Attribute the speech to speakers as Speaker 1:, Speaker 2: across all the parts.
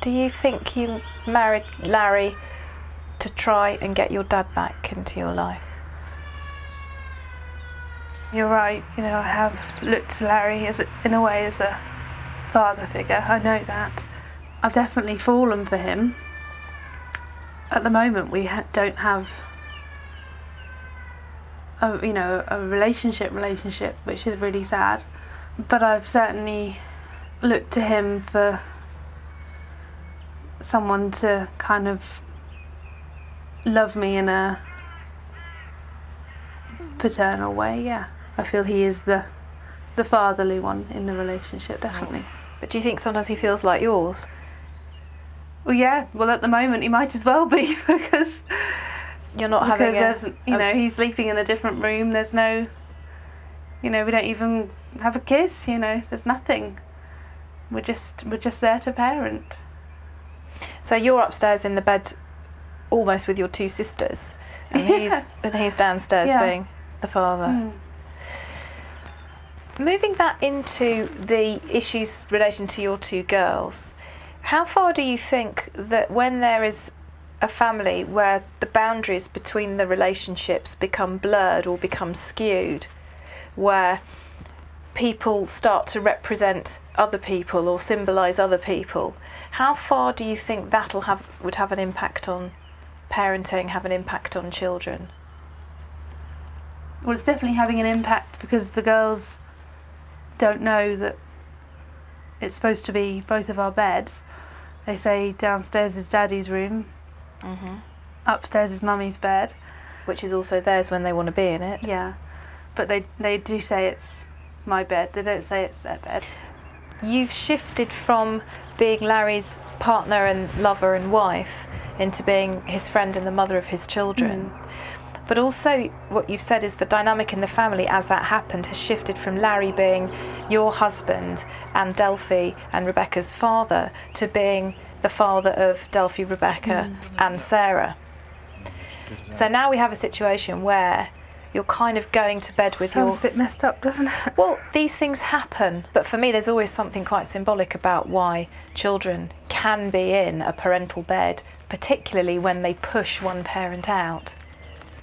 Speaker 1: Do you think you married Larry to try and get your dad back into your life?
Speaker 2: You're right, you know, I have looked to Larry in a way as a father figure, I know that. I've definitely fallen for him. At the moment we don't have a relationship, which is really sad. But I've certainly looked to him for someone to kind of love me in a paternal way, yeah. I feel he is the fatherly one in the relationship, definitely.
Speaker 1: But do you think sometimes he feels like yours?
Speaker 2: Well, yeah. Well, at the moment he might as well be because
Speaker 1: you're not having
Speaker 2: he's sleeping in a different room. There's no, we don't even have a kiss. There's nothing. We're just there to parent.
Speaker 1: So you're upstairs in the bed, almost with your two sisters, and he's downstairs being the father.
Speaker 2: Mm.
Speaker 1: Moving that into the issues relation to your two girls, how far do you think that when there is a family where the boundaries between the relationships become blurred or become skewed, where people start to represent other people or symbolise other people, how far do you think that'll would have an impact on parenting, have an impact on children?
Speaker 2: Well, it's definitely having an impact because the girls don't know that it's supposed to be both of our beds. They say downstairs is Daddy's room, upstairs is Mummy's bed.
Speaker 1: Which is also theirs when they want to be in it.
Speaker 2: Yeah, but they do say it's my bed, they don't say it's their bed.
Speaker 1: You've shifted from being Larry's partner and lover and wife into being his friend and the mother of his children. But also what you've said is the dynamic in the family as that happened has shifted from Larry being your husband and Delphi and Rebecca's father to being the father of Delphi, Rebecca and Sarah. So now we have a situation where you're kind of going to bed with
Speaker 2: Sounds a bit messed up, doesn't it?
Speaker 1: Well, these things happen, but for me there's always something quite symbolic about why children can be in a parental bed, particularly when they push one parent out.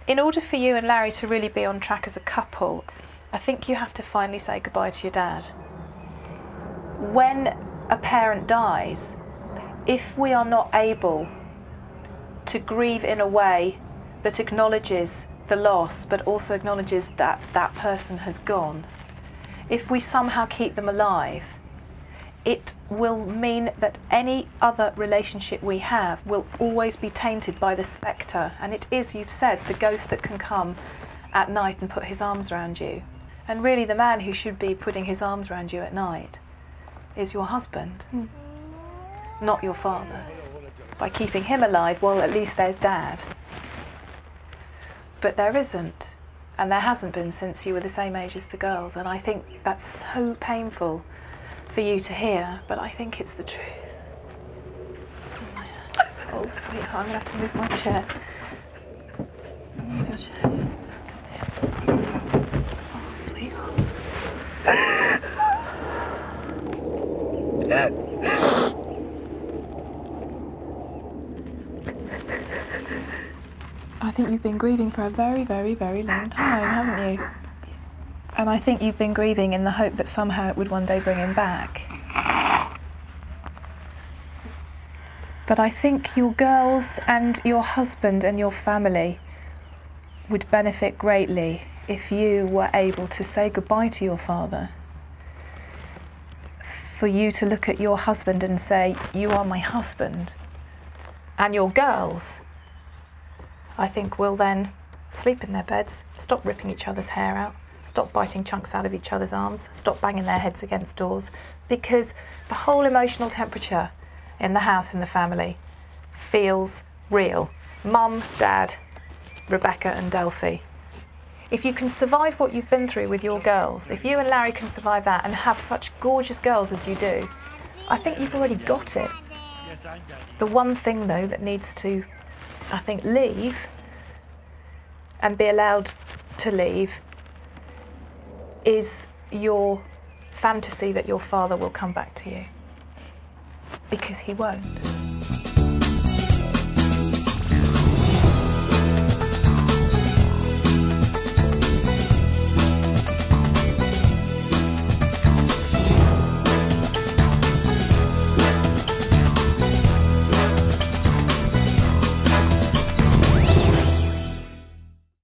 Speaker 1: In order for you and Larry to really be on track as a couple, I think you have to finally say goodbye to your dad. When a parent dies, if we are not able to grieve in a way that acknowledges the loss but also acknowledges that that person has gone, if we somehow keep them alive, it will mean that any other relationship we have will always be tainted by the spectre, and it is, you've said, the ghost that can come at night and put his arms around you. And really the man who should be putting his arms around you at night is your husband, not your father. By keeping him alive, well, at least there's Dad. But there isn't, and there hasn't been since you were the same age as the girls, and I think that's so painful for you to hear, but I think it's the truth. Oh, sweetheart, I'm going to have to move my chair. Move your chair. Come here. Oh, sweetheart. I think you've been grieving for a very, very, very long time, haven't you? And I think you've been grieving in the hope that somehow it would one day bring him back. But I think your girls and your husband and your family would benefit greatly if you were able to say goodbye to your father. For you to look at your husband and say, you are my husband. And your girls, I think, will then sleep in their beds, stop ripping each other's hair out, stop biting chunks out of each other's arms, stop banging their heads against doors, because the whole emotional temperature in the house, in the family, feels real. Mum, Dad, Rebecca and Delphi. If you can survive what you've been through with your girls, if you and Larry can survive that and have such gorgeous girls as you do, I think you've already got it. The one thing, though, that needs to, I think, leave and be allowed to leave is your fantasy that your father will come back to you. because he won't.